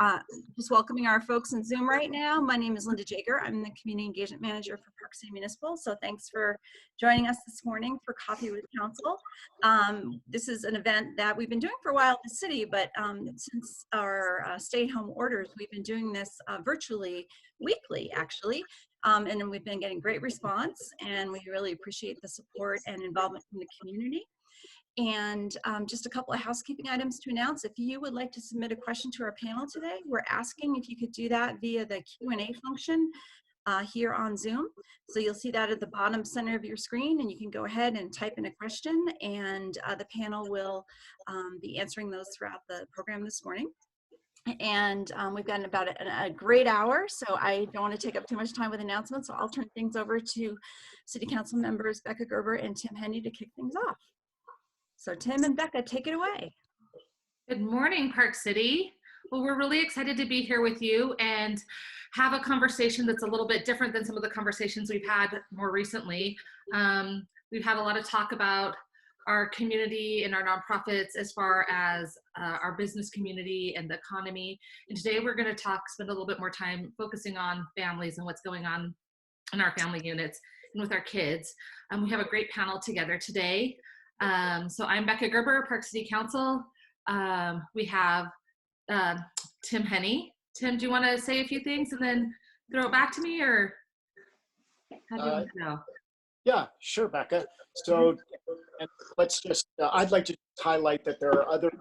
Uh, just welcoming our folks in Zoom right now. My name is Linda Jager. I'm the Community Engagement Manager for Park City Municipal. So thanks for joining us this morning for Coffee with Council. This is an event that we've been doing for a while in the city, but since our stay-at-home orders, we've been doing this virtually weekly, actually. And then we've been getting great response, and we really appreciate the support and involvement from the community. And just a couple of housekeeping items to announce. If you would like to submit a question to our panel today, we're asking if you could do that via the Q&A function here on Zoom. So you'll see that at the bottom center of your screen, and you can go ahead and type in a question, and the panel will be answering those throughout the program this morning. And we've got about a great hour, so I don't want to take up too much time with announcements. So I'll turn things over to City Council members Becca Gerber and Tim Henney to kick things off. So Tim and Becca, take it away. Good morning, Park City. Well, we're really excited to be here with you and have a conversation that's a little bit different than some of the conversations we've had more recently. We've had a lot of talk about our community and our nonprofits as far as our business community and the economy. And today we're going to spend a little bit more time focusing on families and what's going on in our family units and with our kids. We have a great panel together today. So I'm Becca Gerber, Park City Council. We have Tim Henney. Tim, do you want to say a few things and then throw it back to me, or how do you want to go? Yeah, sure, Becca. So let's just, I'd like to highlight that there are other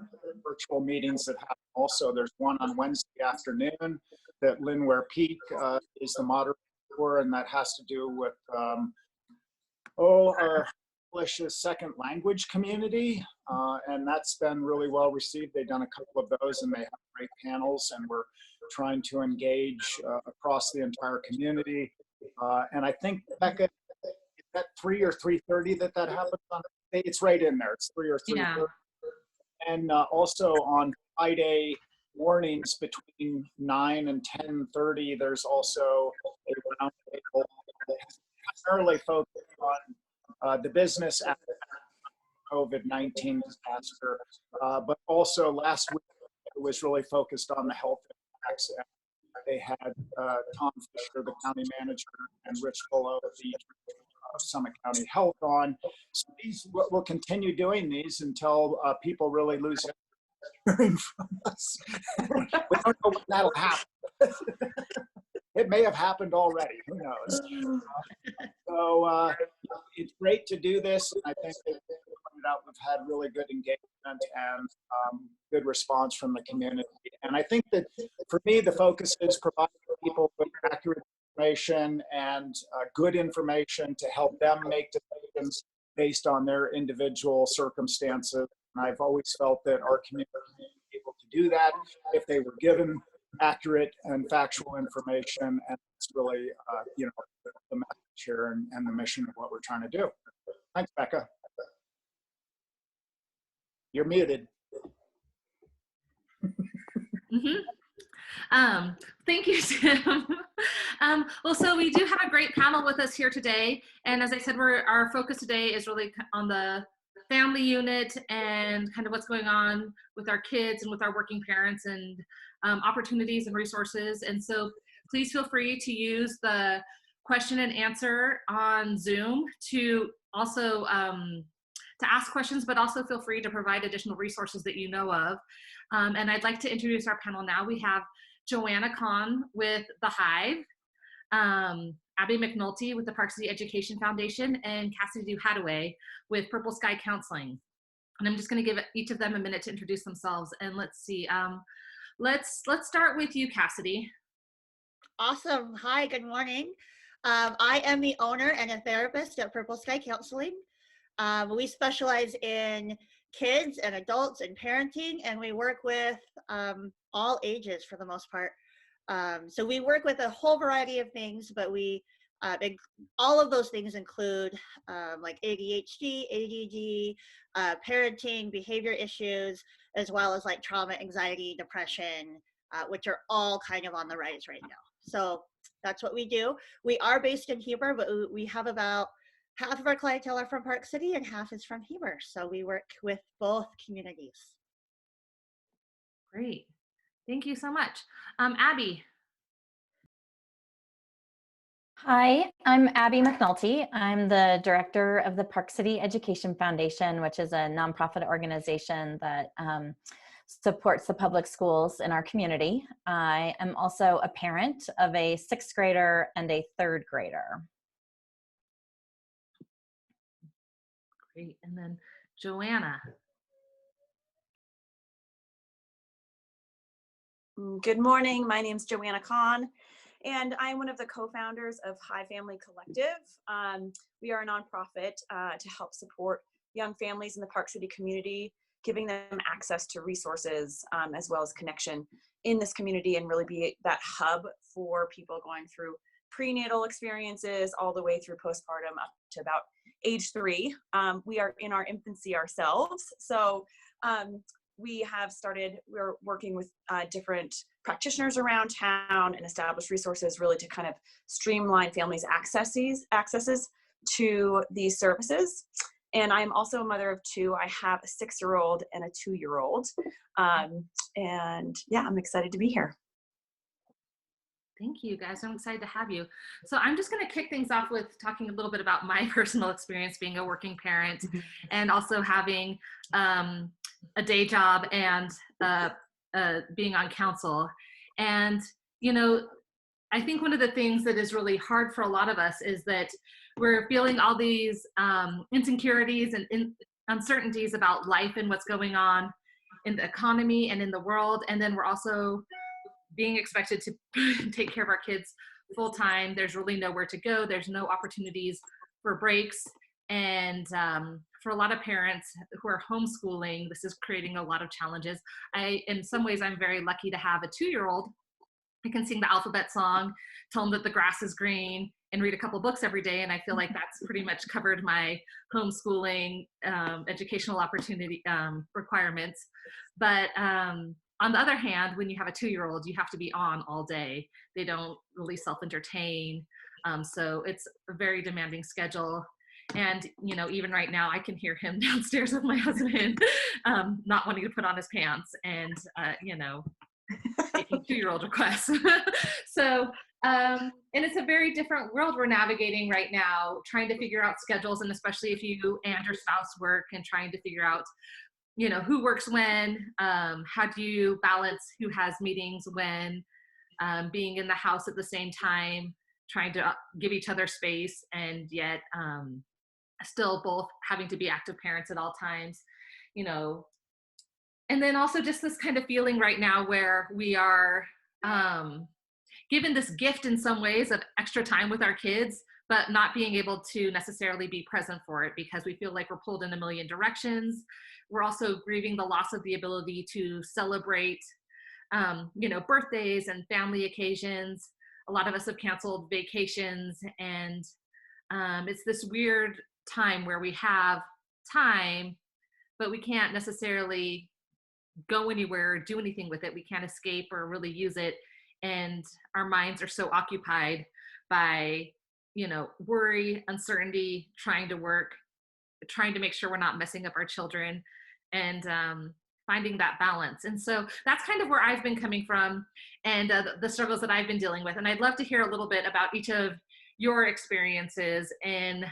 virtual meetings that happen also. There's one on Wednesday afternoon that Lynn Ware Peak is the moderator for, and that has to do with, our English's second language community, and that's been really well received. They've done a couple of those, and they have great panels, and we're trying to engage across the entire community. And I think, Becca, is that 3 or 3:30 that happens on? It's right in there. It's 3 or 3:30. Yeah. And also on Friday mornings between 9 and 10:30, there's also a roundtable primarily focused on the business after COVID-19 disaster, but also last week it was really focused on the health impacts. They had Tom Fisher, the county manager, and Rich Bullough, the Summit County Health on. So we'll continue doing these until people really lose hearing from us. We don't know when that'll happen. It may have happened already, who knows? So it's great to do this. I think we've had really good engagement and good response from the community. And I think that for me, the focus is providing people with accurate information and good information to help them make decisions based on their individual circumstances. And I've always felt that our community would be able to do that if they were given accurate and factual information, and it's really, the message here and the mission of what we're trying to do. Thanks, Becca. You're muted. Thank you, Tim. Well, so we do have a great panel with us here today, and as I said, our focus today is really on the family unit and kind of what's going on with our kids and with our working parents and opportunities and resources. And so please feel free to use the question and answer on Zoom to also to ask questions, but also feel free to provide additional resources that you know of. And I'd like to introduce our panel now. We have Joanna Kahn with the Hive, Abby McNulty with the Park City Education Foundation, and Cassidy DuHadway with Purple Sky Counseling. And I'm just going to give each of them a minute to introduce themselves. And let's see, let's start with you, Cassidy. Awesome. Hi, good morning. I am the owner and a therapist at Purple Sky Counseling. We specialize in kids and adults and parenting, and we work with all ages for the most part. So we work with a whole variety of things, but all of those things include like ADHD, ADD, parenting, behavior issues, as well as like trauma, anxiety, depression, which are all kind of on the rise right now. So that's what we do. We are based in Heber, but we have about half of our clientele are from Park City and half is from Heber. So we work with both communities. Great. Thank you so much. Abby. Hi, I'm Abby McNulty. I'm the director of the Park City Education Foundation, which is a nonprofit organization that supports the public schools in our community. I am also a parent of a 6th grader and a 3rd grader. Great. And then Joanna. Good morning. My name is Joanna Kahn, and I'm one of the co-founders of Hive Family Collective. We are a nonprofit to help support young families in the Park City community, giving them access to resources as well as connection in this community, and really be that hub for people going through prenatal experiences all the way through postpartum up to about age 3. We are in our infancy ourselves, so we're working with different practitioners around town and established resources really to kind of streamline families' accesses to these services. And I'm also a mother of 2. I have a 6-year-old and a 2-year-old. And yeah, I'm excited to be here. Thank you, guys. I'm excited to have you. So I'm just going to kick things off with talking a little bit about my personal experience being a working parent and also having a day job and being on council. And, you know, I think one of the things that is really hard for a lot of us is that we're feeling all these insecurities and uncertainties about life and what's going on in the economy and in the world. And then we're also being expected to take care of our kids full time. There's really nowhere to go. There's no opportunities for breaks. And for a lot of parents who are homeschooling, this is creating a lot of challenges. In some ways, I'm very lucky to have a 2-year-old. I can sing the alphabet song, tell him that the grass is green, and read a couple books every day. And I feel like that's pretty much covered my homeschooling educational opportunity requirements. But on the other hand, when you have a 2-year-old, you have to be on all day. They don't really self-entertain. So it's a very demanding schedule. And, you know, even right now, I can hear him downstairs with my husband not wanting to put on his pants and, you know, making 2-year-old requests. So, and it's a very different world we're navigating right now, trying to figure out schedules, and especially if you and your spouse work, and trying to figure out, you know, who works when, how do you balance who has meetings when, being in the house at the same time, trying to give each other space, and yet still both having to be active parents at all times, you know. And then also just this kind of feeling right now where we are given this gift in some ways of extra time with our kids, but not being able to necessarily be present for it because we feel like we're pulled in a million directions. We're also grieving the loss of the ability to celebrate, you know, birthdays and family occasions. A lot of us have canceled vacations, and it's this weird time where we have time, but we can't necessarily go anywhere or do anything with it. We can't escape or really use it. And our minds are so occupied by, you know, worry, uncertainty, trying to work, trying to make sure we're not messing up our children, and finding that balance. And so that's kind of where I've been coming from, and the struggles that I've been dealing with. And I'd love to hear a little bit about each of your experiences in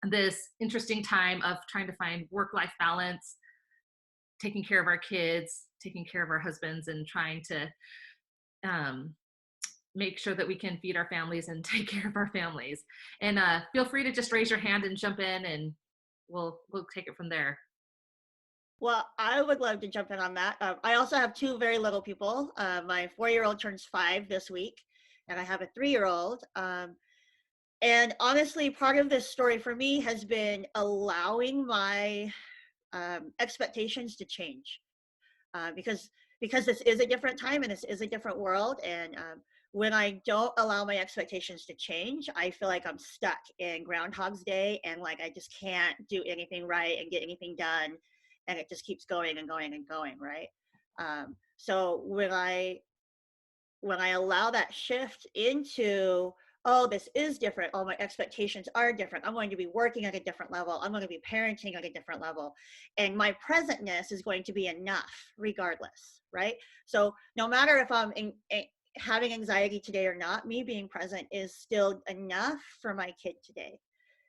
this interesting time of trying to find work-life balance, taking care of our kids, taking care of our husbands, and trying to make sure that we can feed our families and take care of our families. And feel free to just raise your hand and jump in, and we'll take it from there. Well, I would love to jump in on that. I also have 2 very little people. My 4-year-old turns 5 this week, and I have a 3-year-old. And honestly, part of this story for me has been allowing my expectations to change, because this is a different time and this is a different world. And when I don't allow my expectations to change, I feel like I'm stuck in Groundhog's Day, and like I just can't do anything right and get anything done, and it just keeps going and going and going, right? So when I allow that shift into, oh, this is different. Oh, my expectations are different. I'm going to be working at a different level. I'm going to be parenting at a different level. And my presentness is going to be enough regardless, right? So no matter if I'm having anxiety today or not, me being present is still enough for my kid today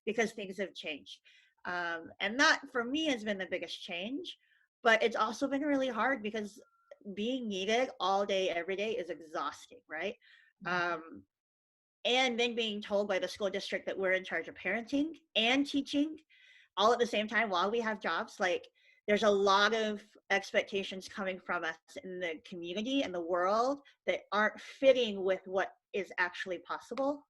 because things have changed. And that for me has been the biggest change, but it's also been really hard because being needed all day, every day is exhausting, right? And then being told by the school district that we're in charge of parenting and teaching all at the same time while we have jobs. Like, there's a lot of expectations coming from us in the community and the world that aren't fitting with what is actually possible.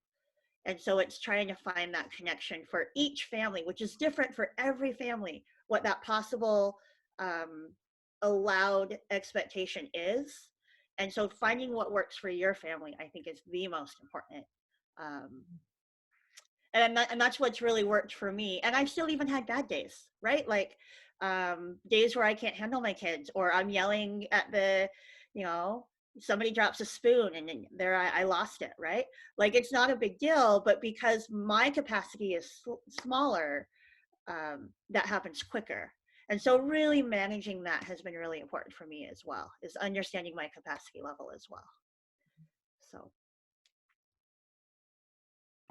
And so it's trying to find that connection for each family, which is different for every family, what that possible allowed expectation is. And so finding what works for your family, I think, is the most important. And that's what's really worked for me. And I've still even had bad days, right? Like days where I can't handle my kids, or I'm yelling at the, somebody drops a spoon and then there I lost it, right? Like, it's not a big deal, but because my capacity is smaller, that happens quicker. And so really managing that has been really important for me as well, is understanding my capacity level as well. So.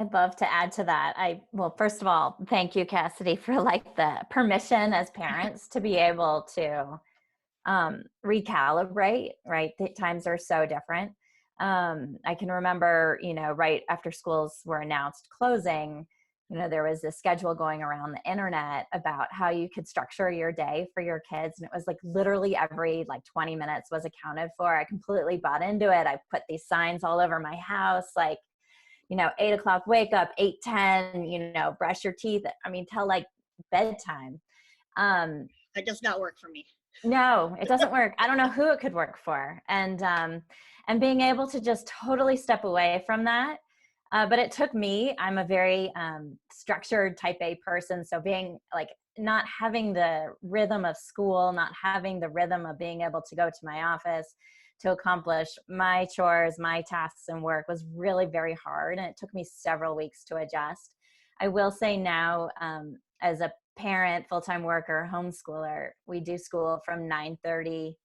I'd love to add to that. Well, first of all, thank you, Cassidy, for like the permission as parents to be able to recalibrate, right? The times are so different. I can remember, right after schools were announced closing, there was a schedule going around the internet about how you could structure your day for your kids. And it was like literally every 20 minutes was accounted for. I completely bought into it. I put these signs all over my house, 8 o'clock wake up, 8:10, brush your teeth. Till bedtime. That does not work for me. No, it doesn't work. I don't know who it could work for. And being able to just totally step away from that. But it took me, I'm a very structured type A person. So being not having the rhythm of school, not having the rhythm of being able to go to my office to accomplish my chores, my tasks and work was really very hard. And it took me several weeks to adjust. I will say now, as a parent, full-time worker, homeschooler, we do school from 9:30,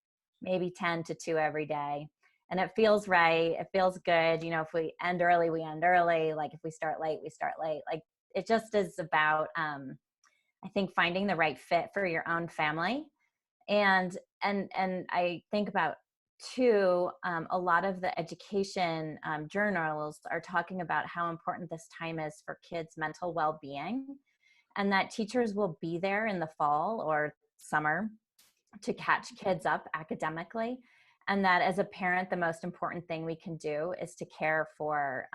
maybe 10 to 2 every day. And it feels right. It feels good. If we end early, we end early. If we start late, we start late. It just is about, I think, finding the right fit for your own family. And I think about too, a lot of the education journals are talking about how important this time is for kids' mental well-being, and that teachers will be there in the fall or summer to catch kids up academically. And that as a parent, the most important thing we can do is to care for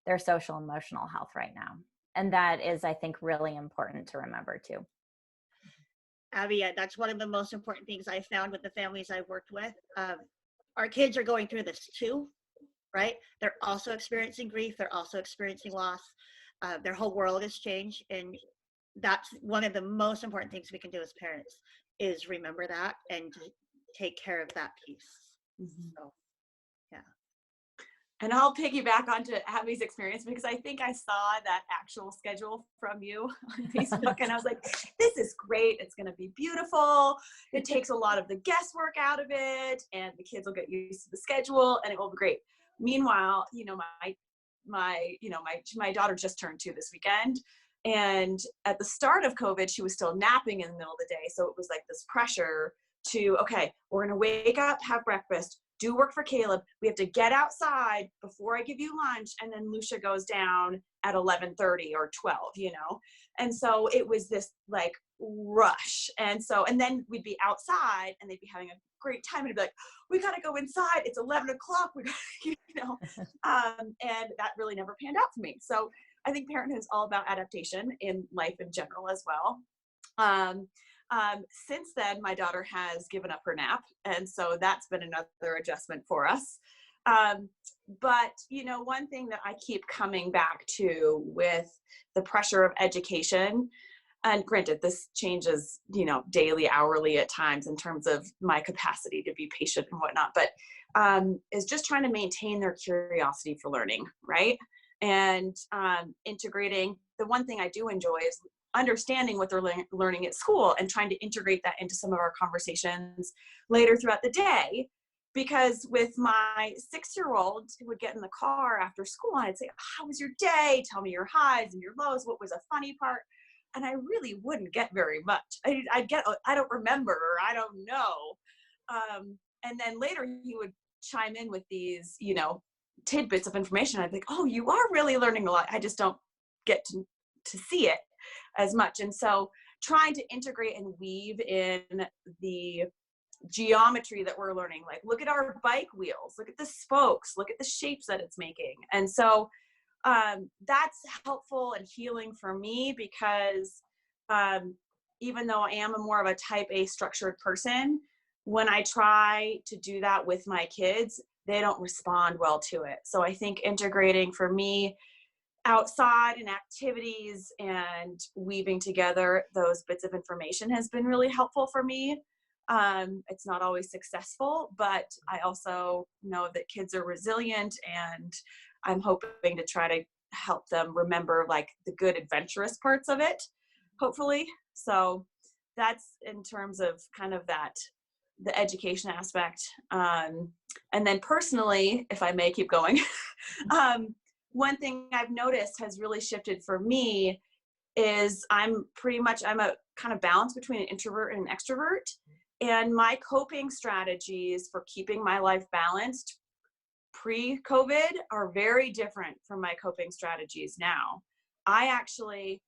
their social and emotional health right now. And that is, I think, really important to remember too. Abby, that's one of the most important things I found with the families I've worked with. Our kids are going through this too, right? They're also experiencing grief. They're also experiencing loss. Their whole world has changed. And that's one of the most important things we can do as parents, is remember that and to take care of that piece. Mm-hmm. So, yeah. And I'll piggyback onto Abby's experience, because I think I saw that actual schedule from you on Facebook and I was like, this is great. It's going to be beautiful. It takes a lot of the guesswork out of it and the kids will get used to the schedule and it will be great. Meanwhile, my daughter just turned 2 this weekend. And at the start of COVID, she was still napping in the middle of the day. So it was like this pressure to, okay, we're going to wake up, have breakfast, do work for Caleb. We have to get outside before I give you lunch. And then Lucia goes down at 11:30 or 12, And so it was this rush. And then we'd be outside and they'd be having a great time. And it'd be like, we got to go inside. It's 11 o'clock. We got, and that really never panned out for me. So I think parenthood is all about adaptation in life in general as well. Since then, my daughter has given up her nap. And so that's been another adjustment for us. But, one thing that I keep coming back to with the pressure of education, and granted, this changes, daily, hourly at times in terms of my capacity to be patient and whatnot, but is just trying to maintain their curiosity for learning, right? and integrating. The one thing I do enjoy is understanding what they're learning at school and trying to integrate that into some of our conversations later throughout the day. Because with my 6-year-old who would get in the car after school and I'd say, how was your day? Tell me your highs and your lows. What was a funny part? And I really wouldn't get very much. I'd get, I don't remember, or I don't know. And then later he would chime in with these, you know, tidbits of information. I'd be like, oh, you are really learning a lot. I just don't get to see it as much. And so trying to integrate and weave in the geometry that we're learning, like look at our bike wheels, look at the spokes, look at the shapes that it's making. And so that's helpful and healing for me, because even though I am more of a type A structured person, when I try to do that with my kids, they don't respond well to it. So I think integrating for me outside and activities and weaving together those bits of information has been really helpful for me. It's not always successful, but I also know that kids are resilient, and I'm hoping to try to help them remember like the good adventurous parts of it, hopefully. So that's in terms of kind of that, the education aspect. And then personally, if I may keep going, one thing I've noticed has really shifted for me is I'm a kind of balance between an introvert and an extrovert. And my coping strategies for keeping my life balanced pre-COVID are very different from my coping strategies now. I actually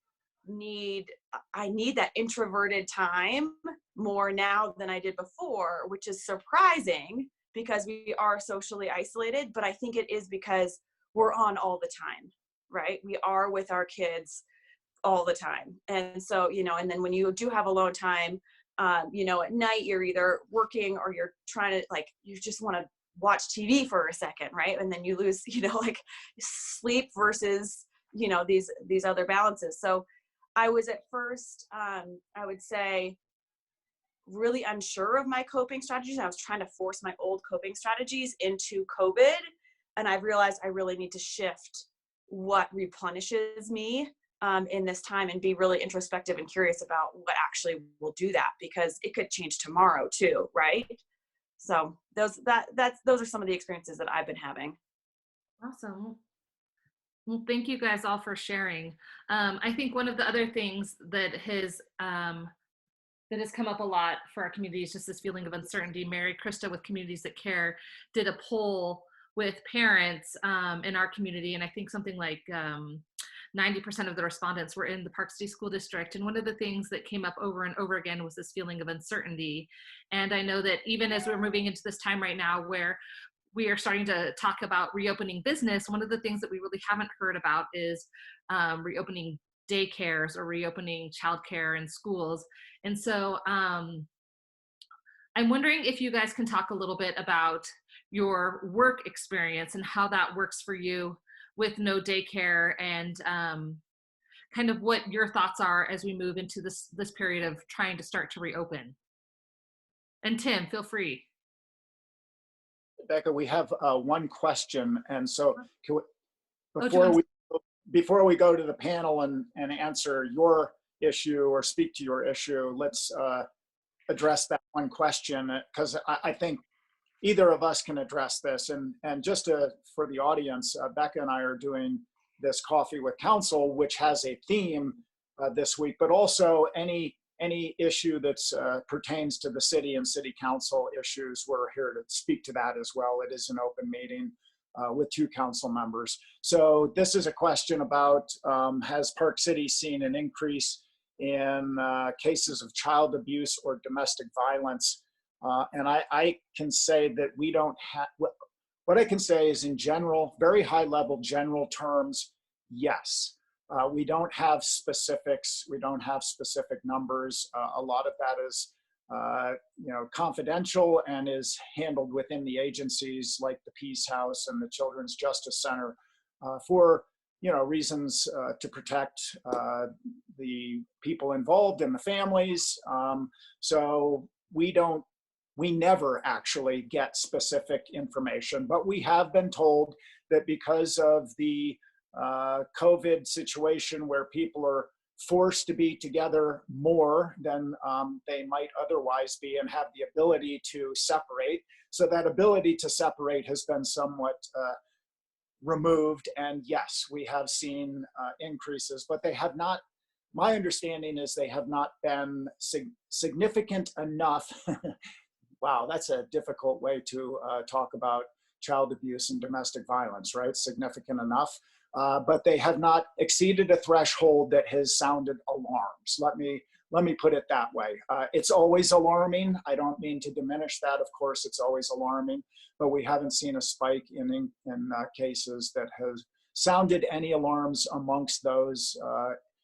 need that introverted time more now than I did before, which is surprising because we are socially isolated, but I think it is because we're on all the time, right? We are with our kids all the time. And so, you know, and then when you do have alone time, you know, at night you're either working or you're trying to, like, you just want to watch TV for a second, right? And then you lose, you know, like sleep versus, you know, these other balances. So I was at first, I would say, really unsure of my coping strategies. I was trying to force my old coping strategies into COVID. And I've realized I really need to shift what replenishes me in this time, and be really introspective and curious about what actually will do that, because it could change tomorrow too, right? So those are some of the experiences that I've been having. Awesome. Well, thank you guys all for sharing. I think one of the other things that has come up a lot for our community is just this feeling of uncertainty. Mary Krista with Communities That Care did a poll with parents in our community, and I think something like 90% of the respondents were in the Park City School District. And one of the things that came up over and over again was this feeling of uncertainty. And I know that even as we're moving into this time right now where we are starting to talk about reopening business, one of the things that we really haven't heard about is reopening daycares or reopening childcare and schools. And so I'm wondering if you guys can talk a little bit about your work experience and how that works for you with no daycare, and kind of what your thoughts are as we move into this period of trying to start to reopen. And Tim, feel free. Becca, we have one question, and so can we, Oh, before we go to the panel and answer your issue or speak to your issue, let's address that one question, because I think either of us can address this. And just for the audience, Becca and I are doing this Coffee with Council, which has a theme this week, but also any issue that's pertains to the city and city council issues, we're here to speak to that as well. It is an open meeting with 2 council members. So this is a question about, has Park City seen an increase in cases of child abuse or domestic violence? And I can say that we don't have, what I can say is in general, very high level general terms, yes. We don't have specifics. We don't have specific numbers. A lot of that is, you know, confidential and is handled within the agencies like the Peace House and the Children's Justice Center for, you know, reasons to protect the people involved and the families. So we never actually get specific information, but we have been told that because of the COVID situation where people are forced to be together more than they might otherwise be and have the ability to separate. So that ability to separate has been somewhat removed. And yes, we have seen increases, but they have not, my understanding is they have not been significant enough. Wow, that's a difficult way to talk about child abuse and domestic violence, right? Significant enough. But they have not exceeded a threshold that has sounded alarms. Let me put it that way. It's always alarming. I don't mean to diminish that. Of course, it's always alarming, but we haven't seen a spike in cases that has sounded any alarms amongst those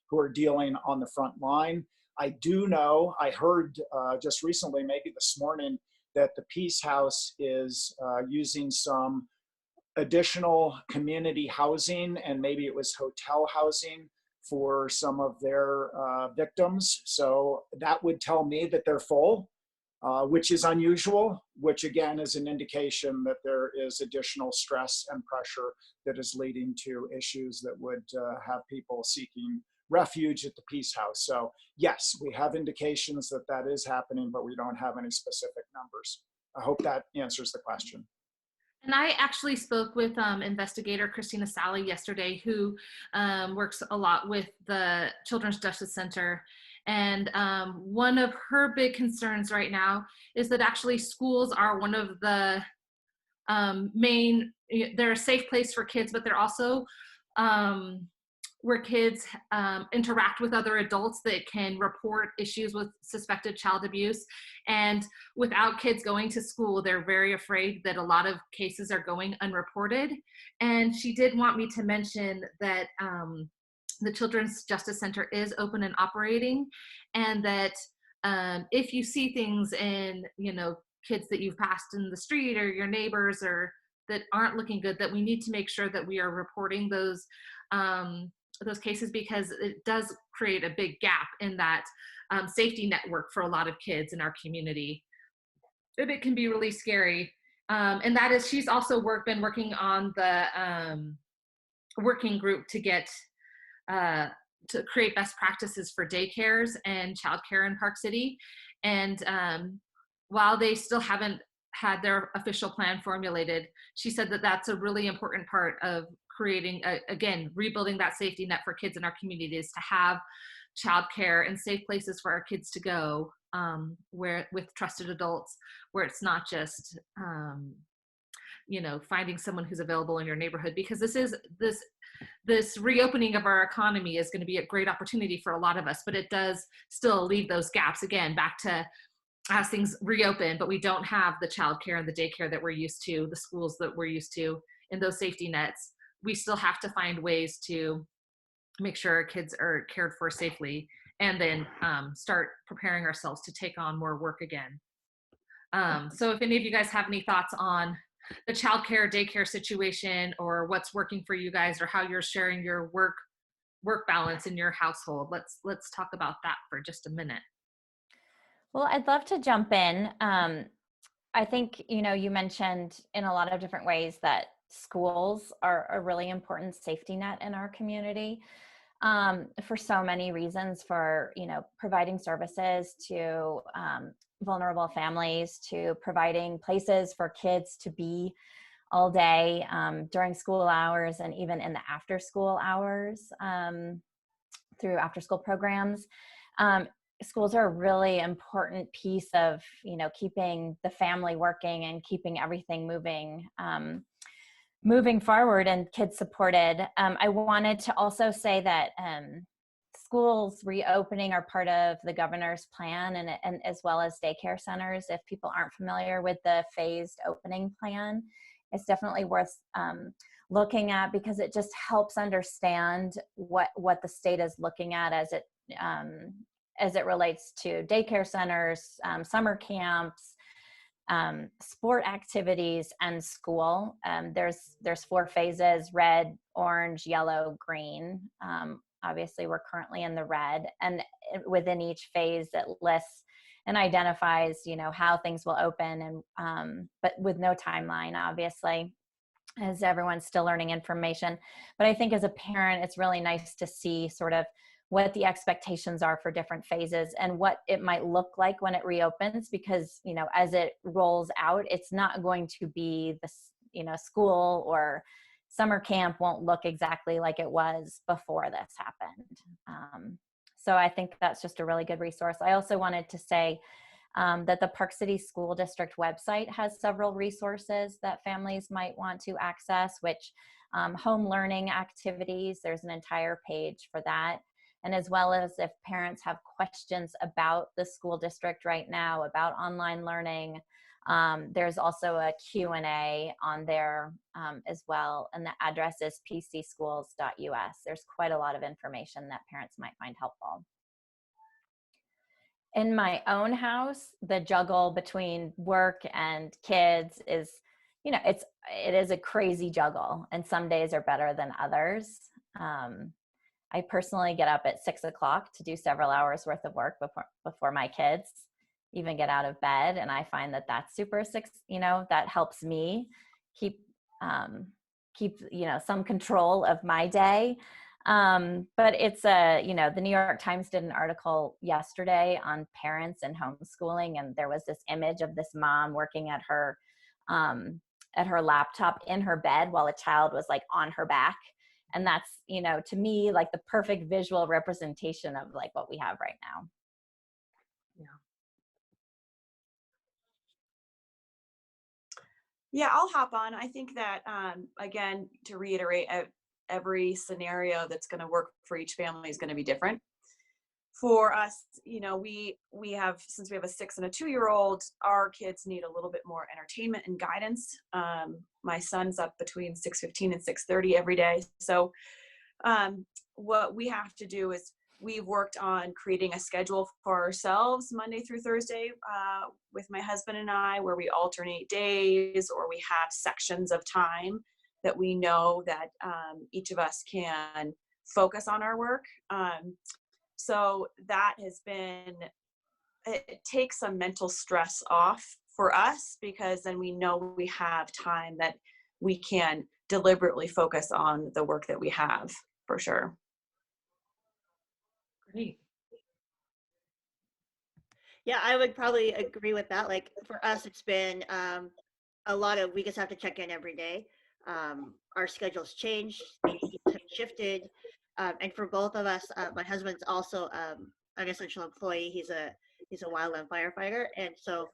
who are dealing on the front line. I do know, I heard just recently, maybe this morning, that the Peace House is using some additional community housing, and maybe it was hotel housing for some of their victims. So that would tell me that they're full, which is unusual, which again is an indication that there is additional stress and pressure that is leading to issues that would have people seeking refuge at the Peace House. So yes, we have indications that that is happening, but we don't have any specific numbers. I hope that answers the question. And I actually spoke with investigator Christina Sally yesterday, who works a lot with the Children's Justice Center. And one of her big concerns right now is that actually schools are one of the main, they're a safe place for kids, but they're also where kids interact with other adults that can report issues with suspected child abuse. And without kids going to school, they're very afraid that a lot of cases are going unreported. And she did want me to mention that the Children's Justice Center is open and operating, and that if you see things in, kids that you've passed in the street or your neighbors or that aren't looking good, that we need to make sure that we are reporting those cases, because it does create a big gap in that safety network for a lot of kids in our community. And it can be really scary. And that is, she's also been working on the working group to get to create best practices for daycares and childcare in Park City. And while they still haven't had their official plan formulated, she said that that's a really important part of creating, again, rebuilding that safety net for kids in our communities, to have childcare and safe places for our kids to go, where with trusted adults, where it's not just, finding someone who's available in your neighborhood, because this reopening of our economy is going to be a great opportunity for a lot of us, but it does still leave those gaps, again, back to as things reopen, but we don't have the childcare and the daycare that we're used to, the schools that we're used to, and those safety nets. We still have to find ways to make sure our kids are cared for safely, and then start preparing ourselves to take on more work again. So if any of you guys have any thoughts on the childcare, daycare situation, or what's working for you guys, or how you're sharing your work balance in your household, let's talk about that for just a minute. Well, I'd love to jump in. I think, you mentioned in a lot of different ways that schools are a really important safety net in our community, for so many reasons, for, providing services to vulnerable families, to providing places for kids to be all day during school hours, and even in the after school hours through after school programs. Schools are a really important piece of, keeping the family working and keeping everything moving forward and kids supported. I wanted to also say that schools reopening are part of the governor's plan, and as well as daycare centers. If people aren't familiar with the phased opening plan, it's definitely worth looking at, because it just helps understand what the state is looking at as it relates to daycare centers, summer camps, sport activities, and school. There's 4 phases: red, orange, yellow, green. Obviously, we're currently in the red, and within each phase, it lists and identifies, how things will open, and but with no timeline, obviously. as everyone's still learning information. But I think as a parent, it's really nice to see sort of what the expectations are for different phases and what it might look like when it reopens, because, you know, as it rolls out, it's not going to be this, you know, school or summer camp won't look exactly like it was before this happened. So I think that's just a really good resource. I also wanted to say that the Park City School District website has several resources that families might want to access, which home learning activities, there's an entire page for that. And as well as if parents have questions about the school district right now, about online learning, there's also a Q&A on there as well. And the address is pcschools.us. There's quite a lot of information that parents might find helpful. In my own house, the juggle between work and kids is, you know, it is a crazy juggle, and some days are better than others. I personally get up at 6 o'clock to do several hours worth of work before my kids even get out of bed. And I find that that's super, you know, that helps me keep, you know, some control of my day. But it's you know, the New York Times did an article yesterday on parents and homeschooling. And there was this image of this mom working at her laptop in her bed while a child was like on her back. And that's, you know, to me, like the perfect visual representation of like what we have right now. Yeah, I'll hop on. I think that, again, to reiterate, every scenario that's going to work for each family is going to be different. For us, you know, we have, since we have a 6 and a 2-year-old, our kids need a little bit more entertainment and guidance. My son's up between 6:15 and 6:30 every day. So what we have to do is we've worked on creating a schedule for ourselves Monday through Thursday with my husband and I, where we alternate days, or we have sections of time that we know that each of us can focus on our work. So that has been, it takes some mental stress off for us, because then we know we have time that we can deliberately focus on the work that we have, for sure. Great. Yeah, I would probably agree with that. Like for us, it's been a lot of, we just have to check in every day. Our schedules changed, things have shifted. And for both of us, my husband's also an essential employee. He's a wildland firefighter. And so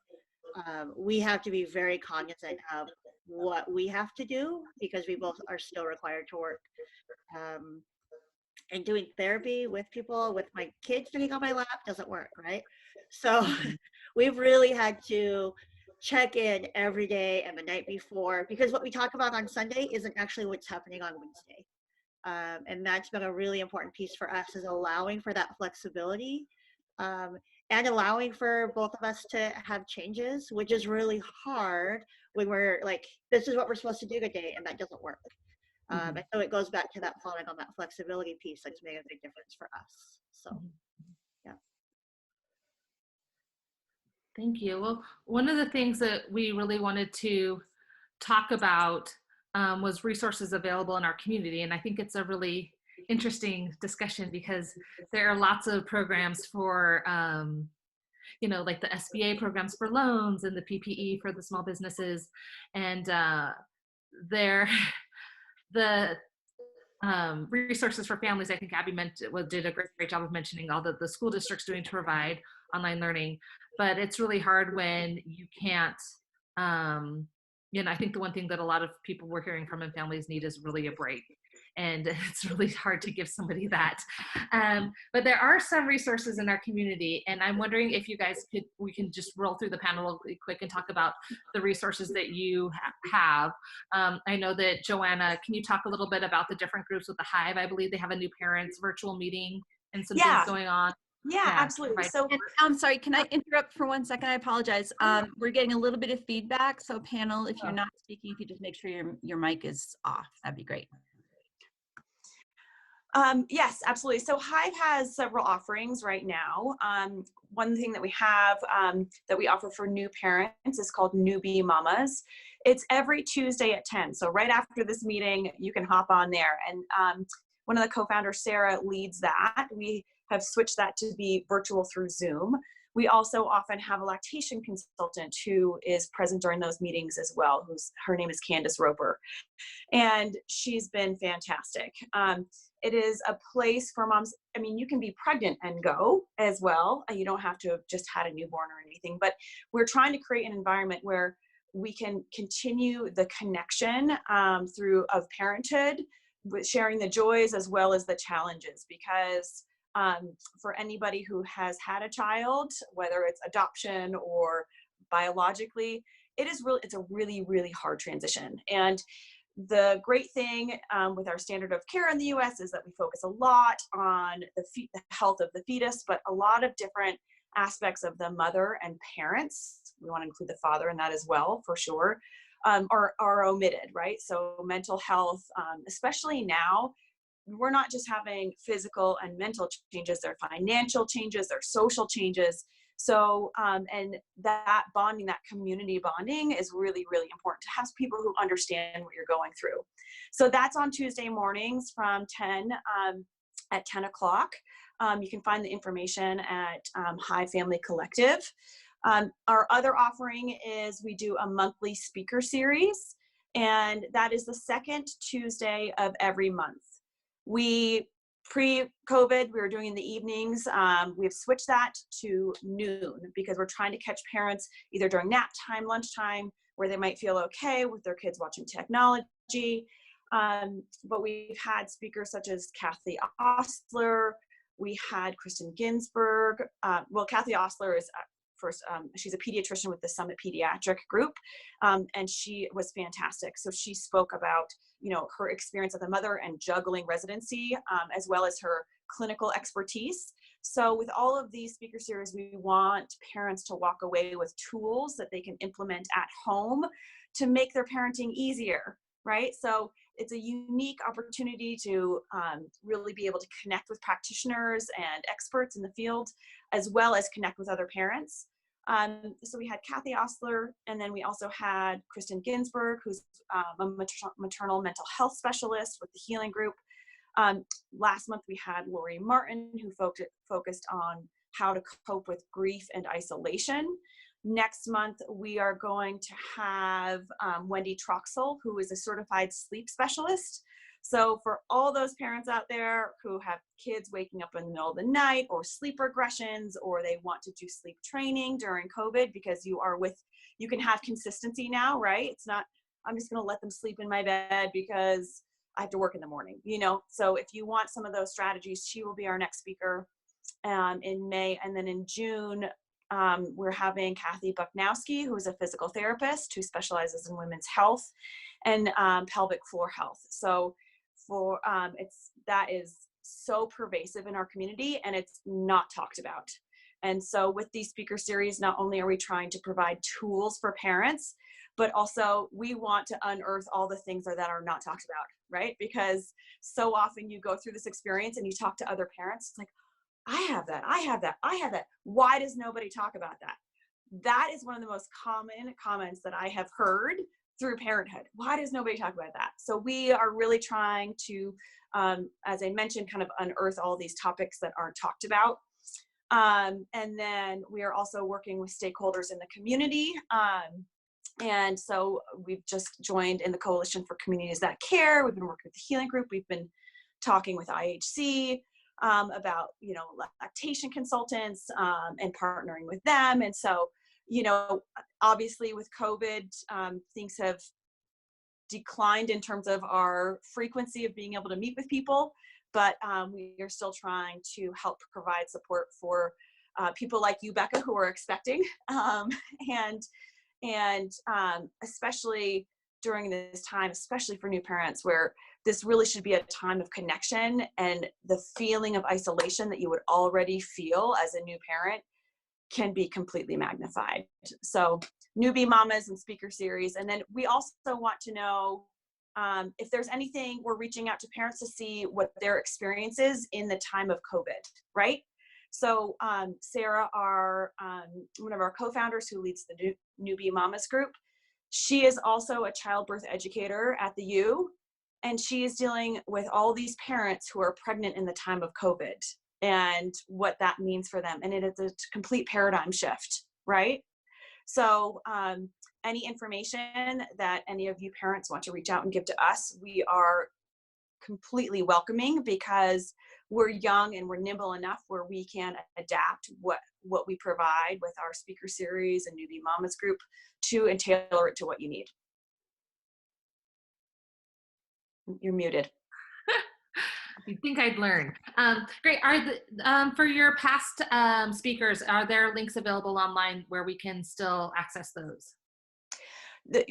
we have to be very cognizant of what we have to do, because we both are still required to work. And doing therapy with people, with my kids sitting on my lap, doesn't work, right? So we've really had to check in every day and the night before, because what we talk about on Sunday isn't actually what's happening on Wednesday. And that's been a really important piece for us, is allowing for that flexibility and allowing for both of us to have changes, which is really hard when we're like, this is what we're supposed to do today, and that doesn't work. And so it goes back to that falling on that flexibility piece that's made a big difference for us. So, yeah. Thank you. Well, one of the things that we really wanted to talk about was resources available in our community. And I think it's a really interesting discussion, because there are lots of programs for, you know, like the SBA programs for loans and the PPE for the small businesses. And the resources for families, I think Abby did a great job of mentioning all that the school district's doing to provide online learning. But it's really hard when you can't, you know, I think the one thing that a lot of people we're hearing from and families need is really a break. And it's really hard to give somebody that. But there are some resources in our community, and I'm wondering if you guys we can just roll through the panel really quick and talk about the resources that you have. I know that Joanna, can you talk a little bit about the different groups with the Hive? I believe they have a new parents virtual meeting and some things going on. Yeah, absolutely. So I'm sorry, can I interrupt for 1 second? I apologize. We're getting a little bit of feedback. So panel, if you're not speaking, if you just make sure your mic is off, that'd be great. Yes, absolutely. So Hive has several offerings right now. One thing that we have that we offer for new parents is called Newbie Mamas. It's every Tuesday at 10. So right after this meeting, you can hop on there. And one of the co-founders, Sarah, leads that. We have switched that to be virtual through Zoom. We also often have a lactation consultant who is present during those meetings as well, her name is Candace Roper. And she's been fantastic. It is a place for moms. I mean, you can be pregnant and go as well. You don't have to have just had a newborn or anything, but we're trying to create an environment where we can continue the connection of parenthood, with sharing the joys as well as the challenges, because for anybody who has had a child, whether it's adoption or biologically, it's a really, really hard transition. And the great thing with our standard of care in the US is that we focus a lot on the health of the fetus, but a lot of different aspects of the mother and parents, we want to include the father in that as well, for sure, are omitted, right? So mental health, especially now, we're not just having physical and mental changes, there are financial changes, there are social changes. So, and that bonding, that community bonding is really, really important to have people who understand what you're going through. So that's on Tuesday mornings from 10 at 10 o'clock. You can find the information at Hive Family Collective. Our other offering is we do a monthly speaker series, and that is the second Tuesday of every month. Pre-COVID, we were doing in the evenings. We've switched that to noon because we're trying to catch parents either during nap time, lunchtime, where they might feel okay with their kids watching technology. But we've had speakers such as Kathy Ostler. We had Kristen Ginsburg. Kathy Ostler is she's a pediatrician with the Summit Pediatric Group, and she was fantastic. So she spoke about, her experience as a mother and juggling residency, as well as her clinical expertise. So with all of these speaker series, we want parents to walk away with tools that they can implement at home to make their parenting easier, right? So it's a unique opportunity to really be able to connect with practitioners and experts in the field, as well as connect with other parents. So we had Kathy Ostler, and then we also had Kristen Ginsburg, who's a maternal mental health specialist with the Healing Group. Last month we had Lori Martin, who focused on how to cope with grief and isolation. Next month, we are going to have Wendy Troxel, who is a certified sleep specialist. So for all those parents out there who have kids waking up in the middle of the night, or sleep regressions, or they want to do sleep training during COVID, because you can have consistency now, right? It's not, I'm just going to let them sleep in my bed because I have to work in the morning, So if you want some of those strategies, she will be our next speaker in May. And then in June, we're having Kathy Bucknowski, who is a physical therapist who specializes in women's health and pelvic floor health. So that is so pervasive in our community, and it's not talked about. And so with these speaker series, not only are we trying to provide tools for parents, but also we want to unearth all the things that are not talked about, right? Because so often you go through this experience and you talk to other parents, it's like, I have that, I have that, I have that. Why does nobody talk about that? That is one of the most common comments that I have heard through parenthood. Why does nobody talk about that? So we are really trying to, as I mentioned, kind of unearth all these topics that aren't talked about. And then we are also working with stakeholders in the community. And so we've just joined in the Coalition for Communities That Care. We've been working with the Healing Group. We've been talking with IHC about, lactation consultants and partnering with them. And so, obviously with COVID, things have declined in terms of our frequency of being able to meet with people, but we are still trying to help provide support for people like you, Becca, who are expecting, and especially during this time, especially for new parents, where this really should be a time of connection, and the feeling of isolation that you would already feel as a new parent can be completely magnified. So newbie mamas and speaker series. And then we also want to know if there's anything, we're reaching out to parents to see what their experience is in the time of COVID, right? So Sarah, one of our co-founders who leads the Newbie Mamas group, She is also a childbirth educator at the U, and she is dealing with all these parents who are pregnant in the time of COVID and what that means for them. And it is a complete paradigm shift, right? So any information that any of you parents want to reach out and give to us, we are completely welcoming, because we're young and we're nimble enough where we can adapt what we provide with our speaker series and Newbie Mamas group to and tailor it to what you need. You're muted. You'd think I'd learn. Great. Are the for your past speakers, are there links available online where we can still access those?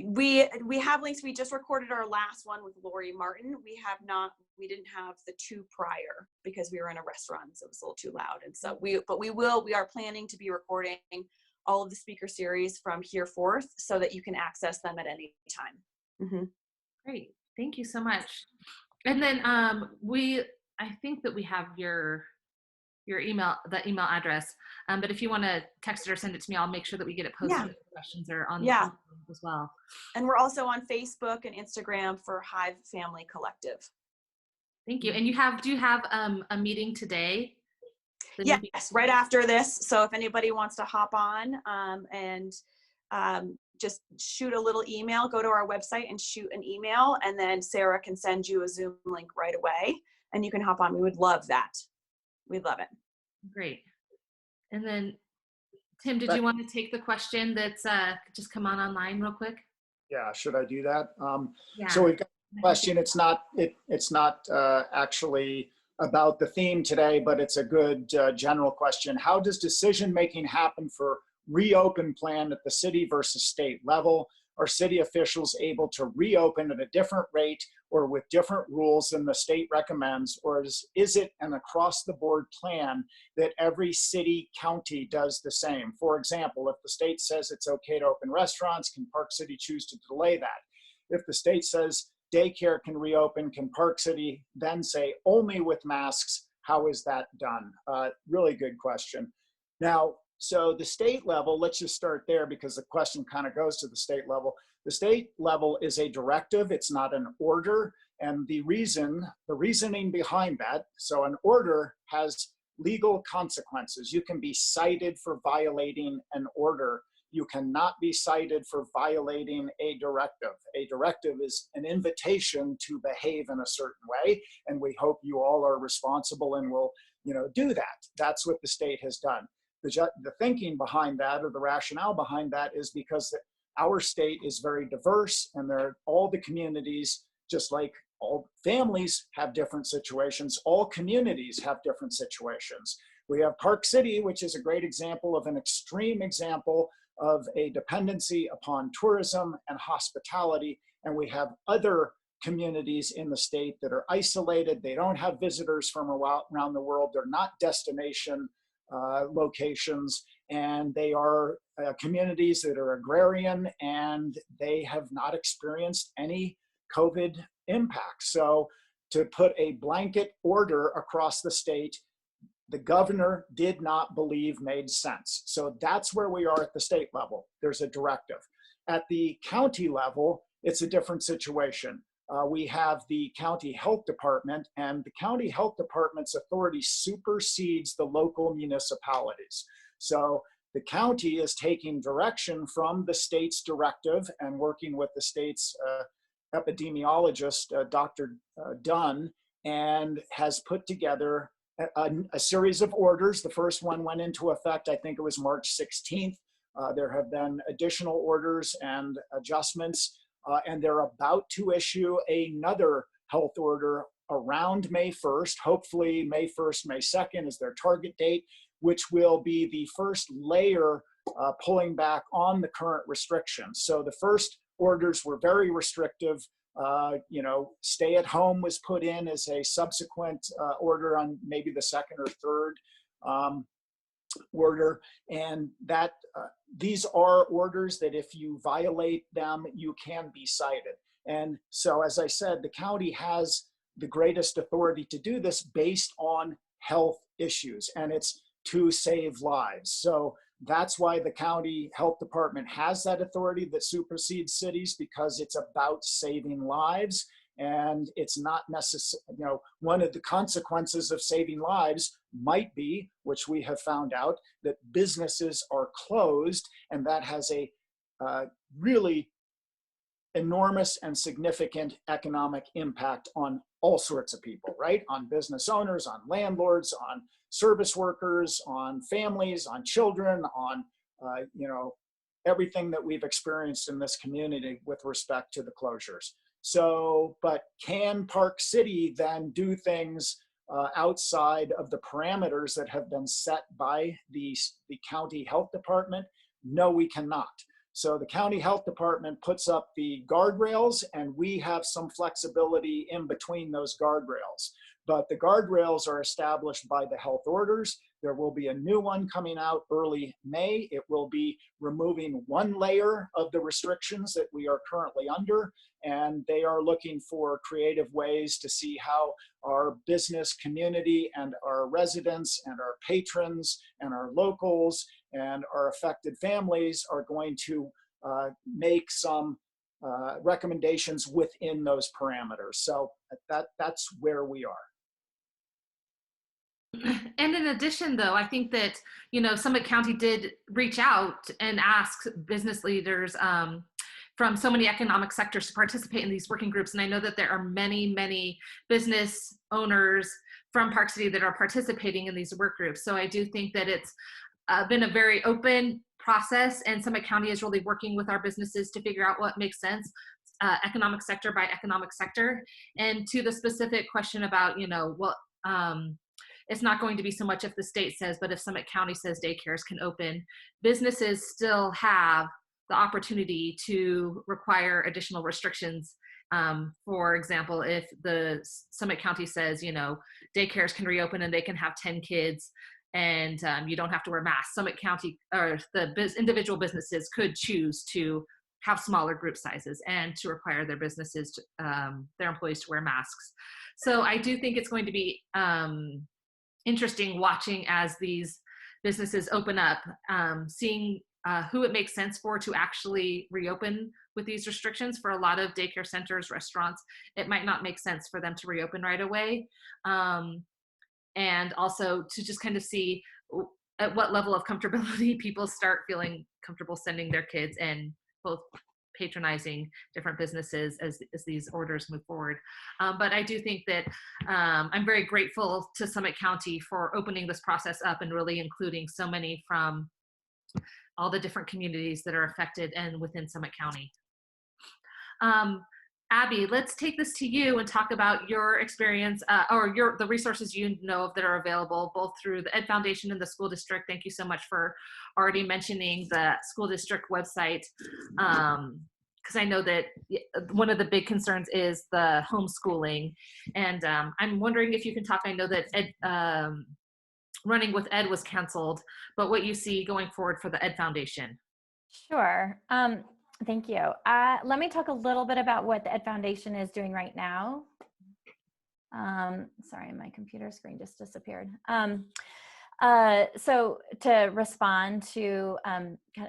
We have links. We just recorded our last one with Lori Martin. We didn't have the two prior because we were in a restaurant, so it was a little too loud. And so we are planning to be recording all of the speaker series from here forth so that you can access them at any time. Mm-hmm. Great. Thank you so much. And then I think that we have your email, the email address. But if you want to text it or send it to me, I'll make sure that we get it posted. Yeah. If questions are on Yeah. the as well. And we're also on Facebook and Instagram for Hive Family Collective. Thank you. And do you have a meeting today? Yes, right after this. So if anybody wants to hop on and just shoot a little email, go to our website and shoot an email, and then Sarah can send you a Zoom link right away and you can hop on. We would love that. We'd love it. Great. And then Tim, did you want to take the question that's just come on online real quick? Yeah, should I do that? Yeah. So we've got a question. It's not actually about the theme today, but it's a good general question. How does decision-making happen for reopen plan at the city versus state level? Are city officials able to reopen at a different rate or with different rules than the state recommends? Or is it an across-the-board plan that every city, county does the same? For example, if the state says it's okay to open restaurants, can Park City choose to delay that? If the state says daycare can reopen, can Park City then say only with masks? How is that done? Really good question. Now, so the state level, let's just start there because the question kind of goes to the state level. The state level is a directive, it's not an order. And the reasoning behind that, so an order has legal consequences. You can be cited for violating an order. You cannot be cited for violating a directive. A directive is an invitation to behave in a certain way, and we hope you all are responsible and will, do that. That's what the state has done. The thinking behind that, or the rationale behind that, is because our state is very diverse, and all the communities, just like all families have different situations, all communities have different situations. We have Park City, which is a great example of an extreme example of a dependency upon tourism and hospitality, and we have other communities in the state that are isolated. They don't have visitors from around the world. They're not destination locations, and they are communities that are agrarian, and they have not experienced any COVID impact. So to put a blanket order across the state, the governor did not believe made sense. So that's where we are at the state level. There's a directive. At the county level, it's a different situation. We have the county health department, and the county health department's authority supersedes the local municipalities. So the county is taking direction from the state's directive and working with the state's epidemiologist, Dr. Dunn, and has put together a series of orders. The first one went into effect, I think it was March 16th. There have been additional orders and adjustments. And they're about to issue another health order around May 1st. Hopefully May 1st, May 2nd is their target date, which will be the first layer pulling back on the current restrictions. So the first orders were very restrictive. Stay at home was put in as a subsequent order on maybe the second or third order, and that these are orders that if you violate them, you can be cited. And so, as I said, the county has the greatest authority to do this based on health issues, and it's to save lives. So That's why the county health department has that authority that supersedes cities, because it's about saving lives. And it's not necessary, you know, one of the consequences of saving lives might be, which we have found out, that businesses are closed, and that has a really enormous and significant economic impact on all sorts of people, right? On business owners, on landlords, on service workers, on families, on children, on, you know, everything that we've experienced in this community with respect to the closures. So, but can Park City then do things outside of the parameters that have been set by the county health department? No, we cannot. So the county health department puts up the guardrails, and we have some flexibility in between those guardrails. But the guardrails are established by the health orders. There will be a new one coming out early May. It will be removing one layer of the restrictions that we are currently under. And they are looking for creative ways to see how our business community and our residents and our patrons and our locals and our affected families are going to make some recommendations within those parameters. So that's where we are. And in addition, though, I think that, you know, Summit County did reach out and ask business leaders from so many economic sectors to participate in these working groups. And I know that there are many, many business owners from Park City that are participating in these work groups. So I do think that it's been a very open process, and Summit County is really working with our businesses to figure out what makes sense, economic sector by economic sector. And to the specific question about, you know, what, it's not going to be so much if the state says, but if Summit County says daycares can open, businesses still have the opportunity to require additional restrictions. For example, if the Summit County says, you know, daycares can reopen and they can have 10 kids and you don't have to wear masks, Summit County or the individual businesses could choose to have smaller group sizes and to require their businesses, their employees to wear masks. So I do think it's going to be interesting watching as these businesses open up, seeing who it makes sense for to actually reopen with these restrictions. For a lot of daycare centers, restaurants, it might not make sense for them to reopen right away. And also to just kind of see at what level of comfortability people start feeling comfortable sending their kids and both patronizing different businesses as these orders move forward. But I do think that I'm very grateful to Summit County for opening this process up and really including so many from all the different communities that are affected and within Summit County. Abby, let's take this to you and talk about your experience or the resources you know of that are available both through the Ed Foundation and the school district. Thank you so much for already mentioning the school district website, because I know that one of the big concerns is the homeschooling. And I'm wondering if you can talk, I know that Running with Ed was canceled, but what you see going forward for the Ed Foundation. Sure. Thank you. Let me talk a little bit about what the Ed Foundation is doing right now. Sorry, my computer screen just disappeared. So to respond to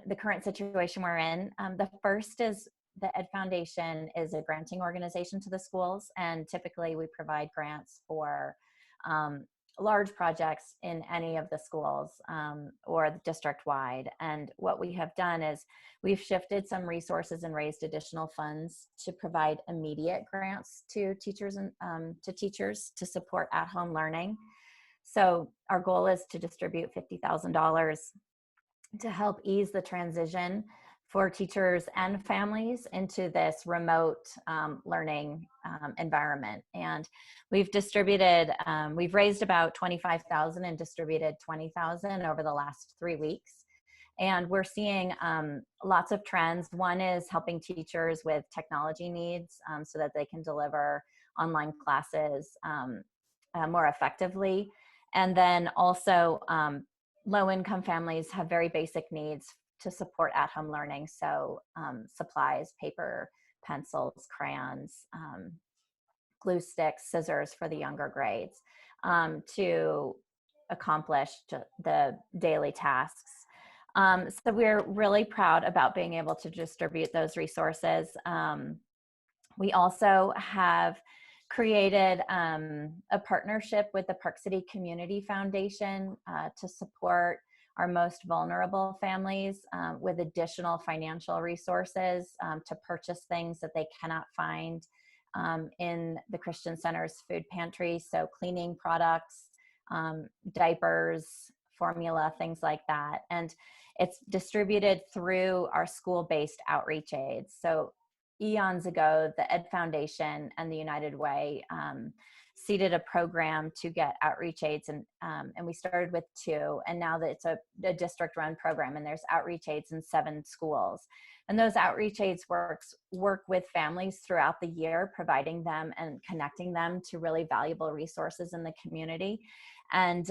the current situation we're in, the first is the Ed Foundation is a granting organization to the schools, and typically we provide grants for large projects in any of the schools or district-wide. And what we have done is we've shifted some resources and raised additional funds to provide immediate grants to teachers and teachers to support at-home learning. So our goal is to distribute $50,000 to help ease the transition for teachers and families into this remote learning environment. And we've distributed, we've raised about $25,000 and distributed $20,000 over the last 3 weeks. And we're seeing lots of trends. One is helping teachers with technology needs so that they can deliver online classes more effectively. And then also low-income families have very basic needs to support at-home learning. So supplies, paper, pencils, crayons, glue sticks, scissors for the younger grades to accomplish the daily tasks. So we're really proud about being able to distribute those resources. We also have created a partnership with the Park City Community Foundation to support our most vulnerable families with additional financial resources to purchase things that they cannot find in the Christian Center's food pantry. So cleaning products, diapers, formula, things like that. And it's distributed through our school-based outreach aids. So eons ago, the Ed Foundation and the United Way seeded a program to get outreach aids, and we started with 2, and now that it's a district-run program, and there's outreach aids in 7 schools. And those outreach aids work with families throughout the year, providing them and connecting them to really valuable resources in the community. And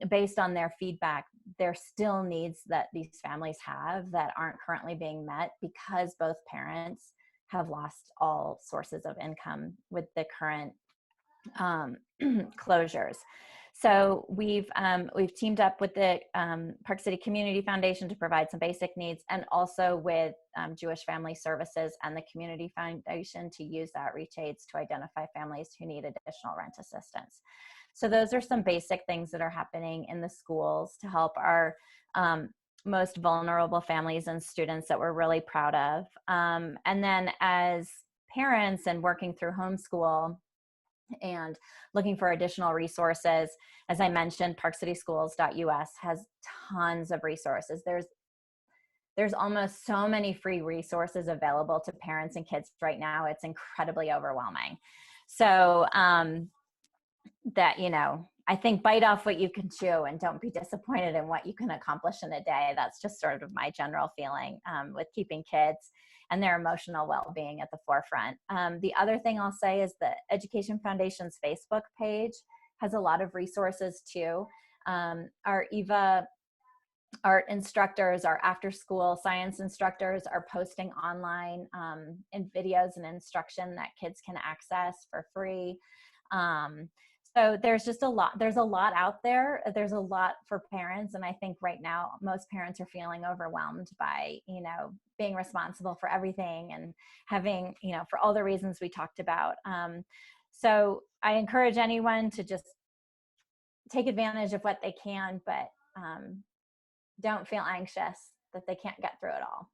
based on their feedback, there are still needs that these families have that aren't currently being met because both parents have lost all sources of income with the current closures. So we've teamed up with the Park City Community Foundation to provide some basic needs, and also with Jewish Family Services and the Community Foundation to use outreach aids to identify families who need additional rent assistance. So those are some basic things that are happening in the schools to help our most vulnerable families and students that we're really proud of. And then as parents and working through homeschool and looking for additional resources, as I mentioned, parkcityschools.us has tons of resources. There's almost so many free resources available to parents and kids right now. It's incredibly overwhelming. So that, I think bite off what you can chew and don't be disappointed in what you can accomplish in a day. That's just sort of my general feeling with keeping kids and their emotional well-being at the forefront. The other thing I'll say is the Education Foundation's Facebook page has a lot of resources too. Our EVA art instructors, our after-school science instructors are posting online in videos and instruction that kids can access for free. So there's a lot out there. There's a lot for parents. And I think right now, most parents are feeling overwhelmed by, being responsible for everything and having, for all the reasons we talked about. So I encourage anyone to just take advantage of what they can, but don't feel anxious that they can't get through it all.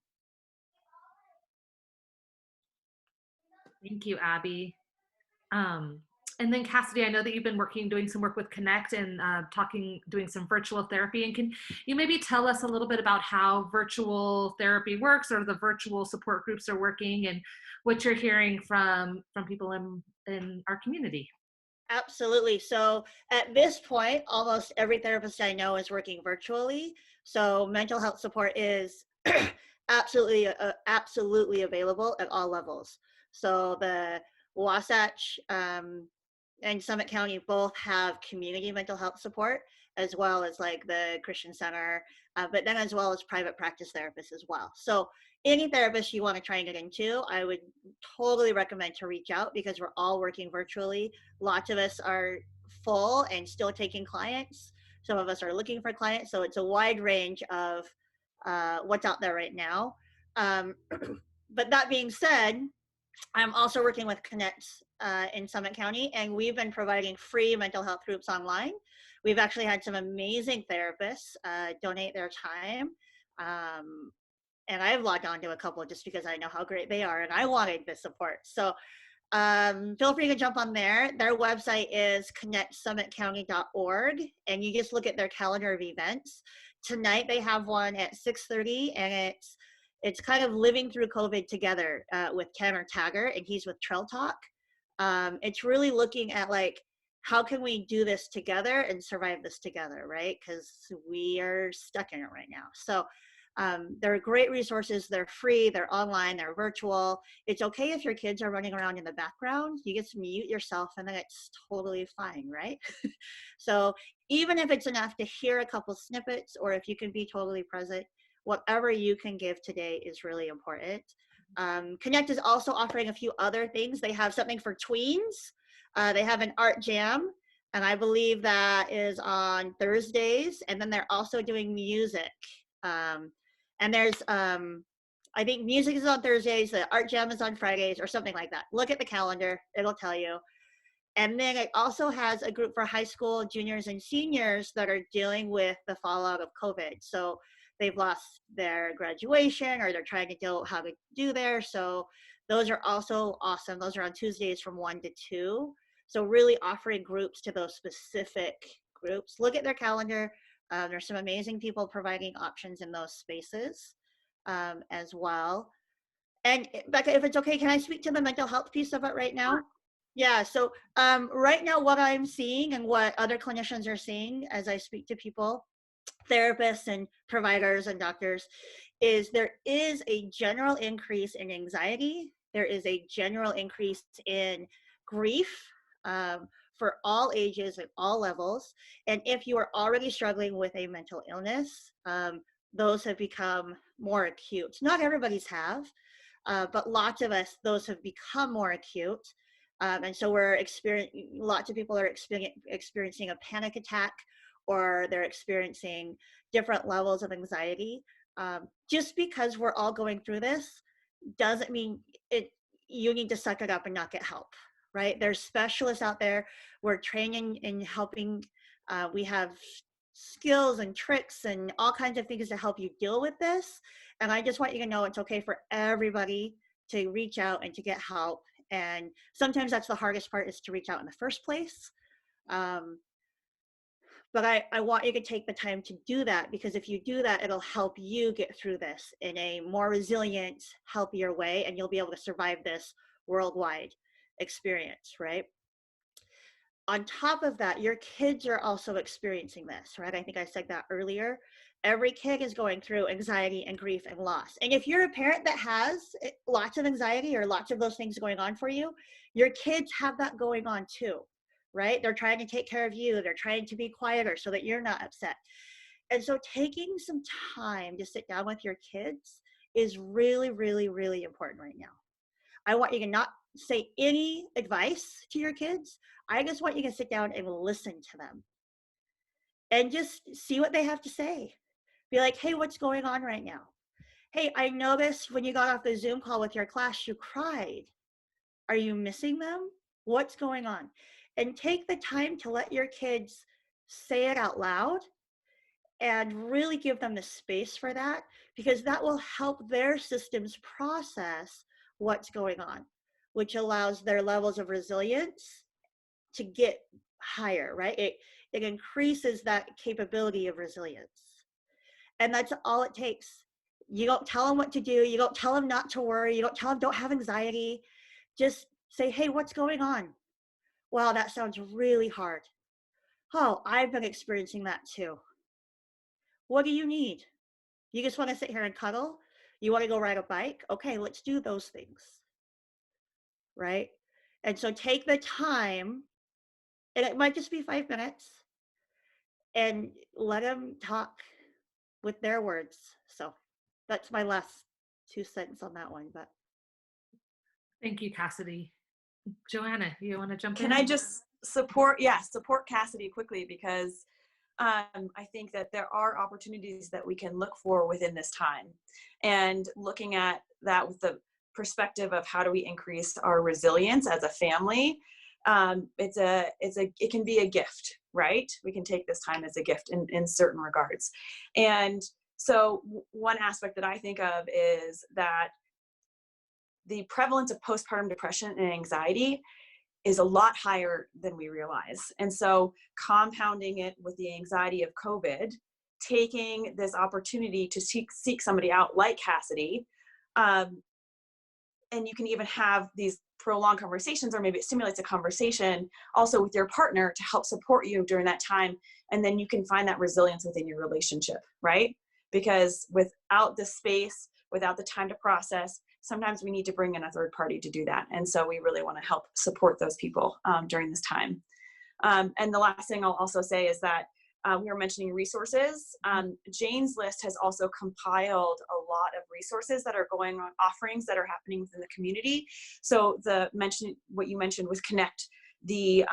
Thank you, Abby. And then Cassidy, I know that you've been doing some work with Connect and doing some virtual therapy. And can you maybe tell us a little bit about how virtual therapy works, or the virtual support groups are working, and what you're hearing from people in our community? Absolutely. So at this point, almost every therapist I know is working virtually. So mental health support is absolutely available at all levels. So the Wasatch and Summit County both have community mental health support, as well as like the Christian Center, but then as well as private practice therapists as well. So any therapist you want to try and get into, I would totally recommend to reach out, because we're all working virtually. Lots of us are full and still taking clients. Some of us are looking for clients. So it's a wide range of what's out there right now. But that being said, I'm also working with Connect in Summit County, and we've been providing free mental health groups online. We've actually had some amazing therapists donate their time. And I've logged on to a couple just because I know how great they are and I wanted the support. So feel free to jump on there. Their website is connectsummitcounty.org, and you just look at their calendar of events. Tonight they have one at 6:30, and it's kind of living through COVID together with Cameron Taggart, and he's with Trail Talk. It's really looking at like, how can we do this together and survive this together, right? Because we are stuck in it right now. So they're great resources. They're free, they're online, they're virtual. It's okay if your kids are running around in the background. You get to mute yourself and then it's totally fine, right? So even if it's enough to hear a couple snippets, or if you can be totally present, whatever you can give today is really important. Connect is also offering a few other things. They have something for tweens. They have an art jam, and I believe that is on Thursdays. And then they're also doing music And there's, I think music is on Thursdays, the art jam is on Fridays or something like that. Look at the calendar, it'll tell you. And then it also has a group for high school juniors and seniors that are dealing with the fallout of COVID. So they've lost their graduation or they're trying to deal with how to do there. So those are also awesome. Those are on Tuesdays from 1 to 2. So really offering groups to those specific groups. Look at their calendar. There's some amazing people providing options in those spaces as well. And Becca, if it's okay, can I speak to the mental health piece of it right now? Yeah, so right now what I'm seeing and what other clinicians are seeing as I speak to people, therapists and providers and doctors, is there is a general increase in anxiety. There is a general increase in grief for all ages and all levels. And if you are already struggling with a mental illness, those have become more acute. Not everybody's have, but lots of us, those have become more acute. And so we're experiencing, lots of people are experiencing a panic attack, or they're experiencing different levels of anxiety. Just because we're all going through this doesn't mean you need to suck it up and not get help, right? There's specialists out there. We're training and helping. We have skills and tricks and all kinds of things to help you deal with this. And I just want you to know it's okay for everybody to reach out and to get help. And sometimes that's the hardest part, is to reach out in the first place. But I want you to take the time to do that, because if you do that, it'll help you get through this in a more resilient, healthier way, and you'll be able to survive this worldwide experience, right? On top of that, your kids are also experiencing this, right? I think I said that earlier. Every kid is going through anxiety and grief and loss. And if you're a parent that has lots of anxiety or lots of those things going on for you, your kids have that going on too, right? They're trying to take care of you. They're trying to be quieter so that you're not upset. And so taking some time to sit down with your kids is really, really, really important right now. I want you to not say any advice to your kids. I just want you to sit down and listen to them and just see what they have to say. Be like, hey, what's going on right now? Hey, I noticed when you got off the Zoom call with your class, you cried. Are you missing them? What's going on? And take the time to let your kids say it out loud and really give them the space for that, because that will help their systems process what's going on, which allows their levels of resilience to get higher, right? It increases that capability of resilience. And that's all it takes. You don't tell them what to do. You don't tell them not to worry. You don't tell them don't have anxiety. Just say, hey, what's going on? Wow, that sounds really hard. Oh, I've been experiencing that too. What do you need? You just want to sit here and cuddle? You want to go ride a bike? Okay, let's do those things, right? And so take the time, and it might just be 5 minutes, and let them talk with their words. So that's my last 2 cents on that one. But Thank you, Cassidy. Joanna, you want to jump in? Can I just support Cassidy quickly, because I think that there are opportunities that we can look for within this time, and looking at that with the perspective of how do we increase our resilience as a family. It can be a gift, right? We can take this time as a gift in certain regards. And so one aspect that I think of is that the prevalence of postpartum depression and anxiety is a lot higher than we realize. And so compounding it with the anxiety of COVID, taking this opportunity to seek somebody out like Cassidy, and you can even have these prolonged conversations, or maybe it stimulates a conversation also with your partner to help support you during that time. And then you can find that resilience within your relationship, right? Because without the space, without the time to process, sometimes we need to bring in a third party to do that. And so we really want to help support those people during this time. And the last thing I'll also say is that we were mentioning resources. Jane's list has also compiled a lot of resources that are going on, offerings that are happening within the community. So what you mentioned was Connect, the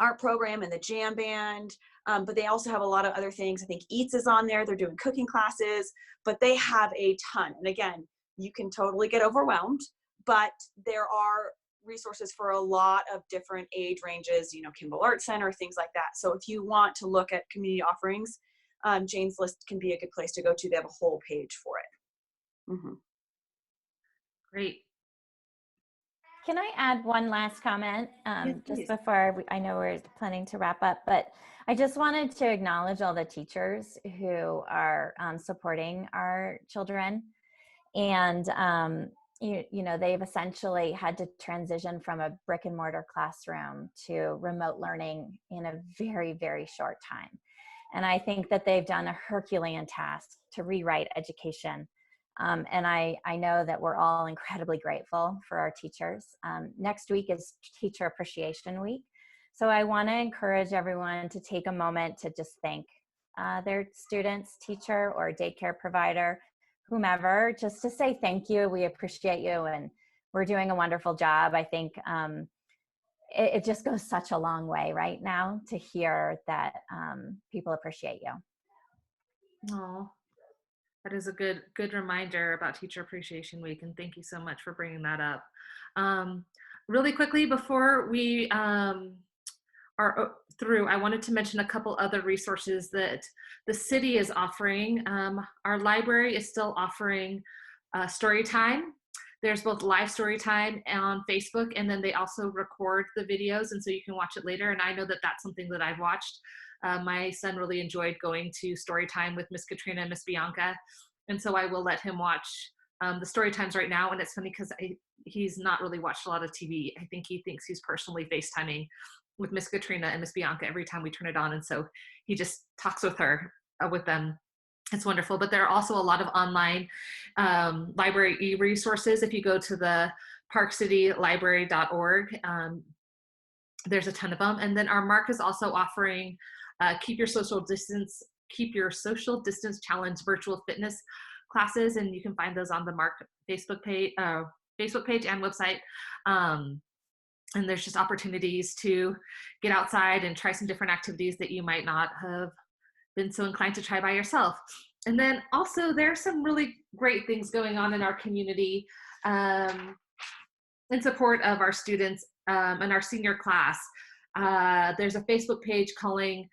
art program and the jam band. But they also have a lot of other things. I think Eats is on there. They're doing cooking classes, but they have a ton. And again, you can totally get overwhelmed, but there are resources for a lot of different age ranges, you know, Kimball Art Center, things like that. So if you want to look at community offerings, Jane's List can be a good place to go to. They have a whole page for it. Mm-hmm. Great. Can I add one last comment Yes, just please. before I know we're planning to wrap up, but I just wanted to acknowledge all the teachers who are supporting our children. And, you know, they've essentially had to transition from a brick and mortar classroom to remote learning in a very, very short time. And I think that they've done a Herculean task to rewrite education. And I know that we're all incredibly grateful for our teachers. Next week is Teacher Appreciation Week. So I want to encourage everyone to take a moment to just thank their students, teacher, or daycare provider, whomever, just to say thank you. We appreciate you, and we're doing a wonderful job. I think it just goes such a long way right now to hear that people appreciate you. Oh, that is a good reminder about Teacher Appreciation Week, and thank you so much for bringing that up. Really quickly, before we are through, I wanted to mention a couple other resources that the city is offering. Our library is still offering story time. There's both live story time on Facebook, and then they also record the videos, and so you can watch it later. And I know that that's something that I've watched. My son really enjoyed going to story time with Miss Katrina and Miss Bianca, and so I will let him watch the story times right now. And it's funny because he's not really watched a lot of TV. I think he thinks he's personally FaceTiming with Miss Katrina and Miss Bianca every time we turn it on, and so he just talks with them. It's wonderful. But there are also a lot of online library e-resources. If you go to the parkcitylibrary.org, there's a ton of them. And then our MARC is also offering Keep Your Social Distance Challenge virtual fitness classes, and you can find those on the MARC Facebook page and website. And there's just opportunities to get outside and try some different activities that you might not have been so inclined to try by yourself. And then also there's some really great things going on in our community in support of our students and our senior class. There's a Facebook page calling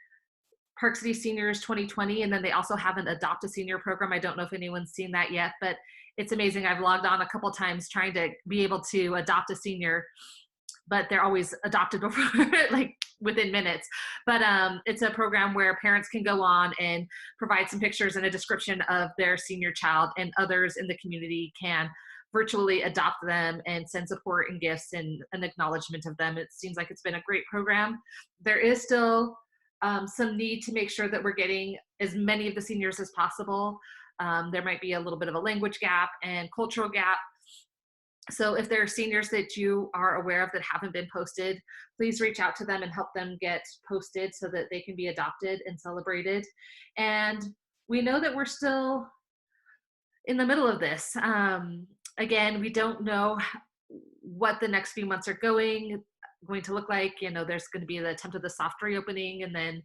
Park City Seniors 2020, and then they also have an Adopt a Senior program. I don't know if anyone's seen that yet, but it's amazing. I've logged on a couple times trying to be able to adopt a senior, but they're always adopted before, like within minutes. But it's a program where parents can go on and provide some pictures and a description of their senior child, and others in the community can virtually adopt them and send support and gifts and an acknowledgement of them. It seems like it's been a great program. There is still some need to make sure that we're getting as many of the seniors as possible. There might be a little bit of a language gap and cultural gap. So if there are seniors that you are aware of that haven't been posted, please reach out to them and help them get posted so that they can be adopted and celebrated. And we know that we're still in the middle of this. Again, we don't know what the next few months are going to look like. You know, there's going to be the attempt of the soft reopening, and then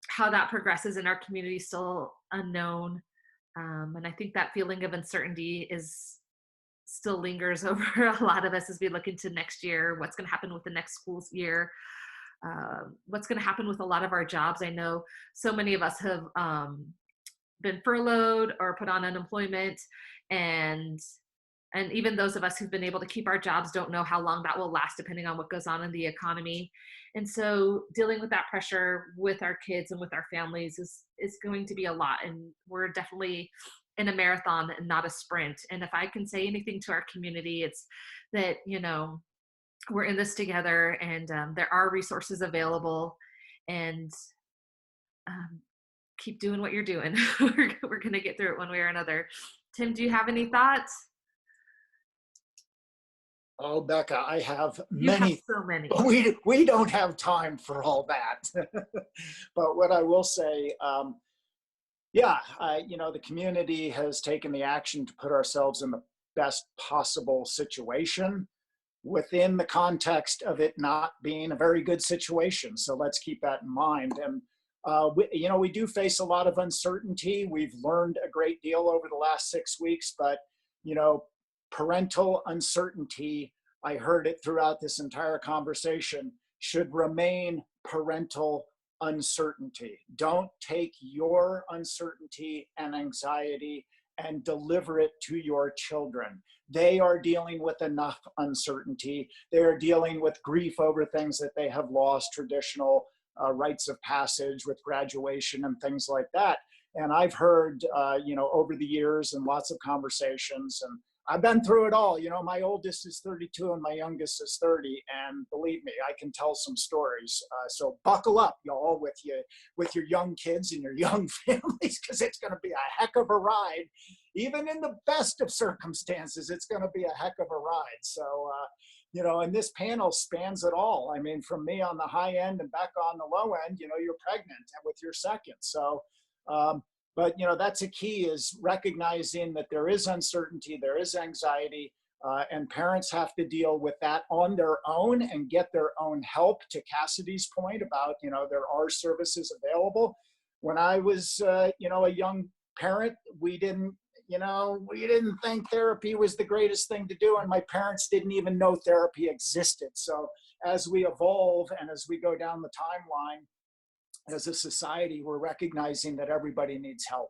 how that progresses in our community is still unknown. And I think that feeling of uncertainty still lingers over a lot of us as we look into next year. What's going to happen with the next school year? What's going to happen with a lot of our jobs? I know so many of us have been furloughed or put on unemployment, and even those of us who've been able to keep our jobs don't know how long that will last, depending on what goes on in the economy. And so dealing with that pressure with our kids and with our families is going to be a lot. And we're definitely in a marathon and not a sprint. And if I can say anything to our community, it's that, you know, we're in this together, and there are resources available, and keep doing what you're doing. We're going to get through it one way or another. Tim, do you have any thoughts? Oh, Becca, I have You many. have so many. We don't have time for all that. But what I will say, you know, the community has taken the action to put ourselves in the best possible situation. within the context of it not being a very good situation. So let's keep that in mind. And we do face a lot of uncertainty. We've learned a great deal over the last 6 weeks, but parental uncertainty, I heard it throughout this entire conversation, should remain parental uncertainty. Don't take your uncertainty and anxiety and deliver it to your children. They are dealing with enough uncertainty. They are dealing with grief over things that they have lost, traditional rites of passage with graduation and things like that. And I've heard, over the years and lots of conversations, and I've been through it all. My oldest is 32 and my youngest is 30. And believe me, I can tell some stories. So buckle up, y'all, with your young kids and your young families, because it's going to be a heck of a ride. Even in the best of circumstances, it's going to be a heck of a ride. So, and this panel spans it all. I mean, from me on the high end and Becca on the low end, you're pregnant with your second. So, but that's a key, is recognizing that there is uncertainty, there is anxiety, and parents have to deal with that on their own and get their own help. To Cassidy's point about, there are services available. When I was, a young parent, we didn't think therapy was the greatest thing to do, and my parents didn't even know therapy existed. So as we evolve and as we go down the timeline, as a society, we're recognizing that everybody needs help,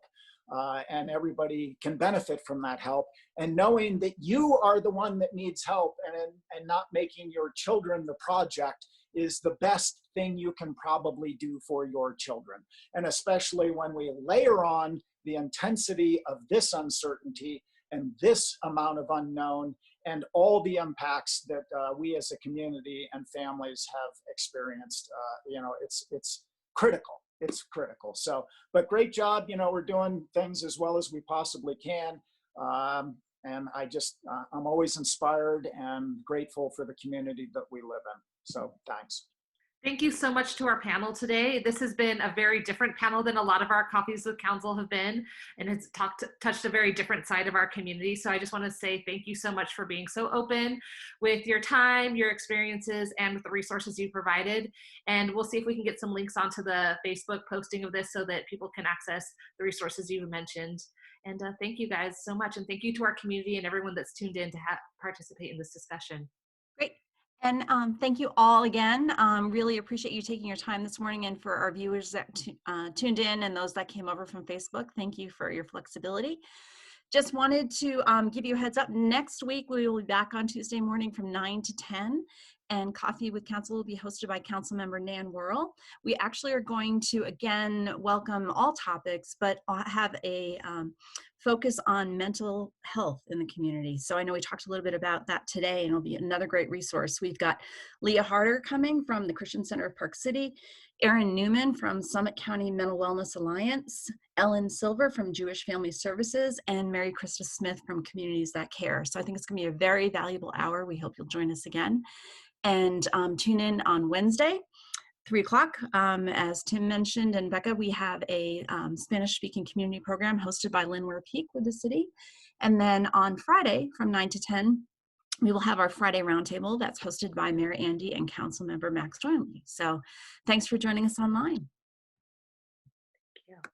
and everybody can benefit from that help. And knowing that you are the one that needs help, and not making your children the project, is the best thing you can probably do for your children. And especially when we layer on the intensity of this uncertainty and this amount of unknown and all the impacts that we as a community and families have experienced, it's critical. It's critical. So, but great job. We're doing things as well as we possibly can. And I'm always inspired and grateful for the community that we live in. So thanks. Thank you so much to our panel today. This has been a very different panel than a lot of our Coffees with Council have been, and it's touched a very different side of our community. So I just want to say thank you so much for being so open with your time, your experiences, and with the resources you provided. And we'll see if we can get some links onto the Facebook posting of this so that people can access the resources you mentioned. And thank you guys so much. And thank you to our community and everyone that's tuned in to participate in this discussion. Great. And thank you all again. Really appreciate you taking your time this morning, and for our viewers that tuned in and those that came over from Facebook, thank you for your flexibility. Just wanted to give you a heads up. Next week, we will be back on Tuesday morning from 9 to 10. And Coffee with Council will be hosted by Councilmember Nan Worrell. We actually are going to, again, welcome all topics, but have a focus on mental health in the community. So I know we talked a little bit about that today, and it'll be another great resource. We've got Leah Harder coming from the Christian Center of Park City, Erin Newman from Summit County Mental Wellness Alliance, Ellen Silver from Jewish Family Services, and Mary Krista Smith from Communities That Care. So I think it's going to be a very valuable hour. We hope you'll join us again. And tune in on Wednesday, 3 o'clock. As Tim mentioned, and Becca, we have a Spanish-speaking community program hosted by Linware Peak with the city. And then on Friday from 9 to 10, we will have our Friday Roundtable that's hosted by Mayor Andy and Councilmember Max Joinley. So thanks for joining us online. Thank you.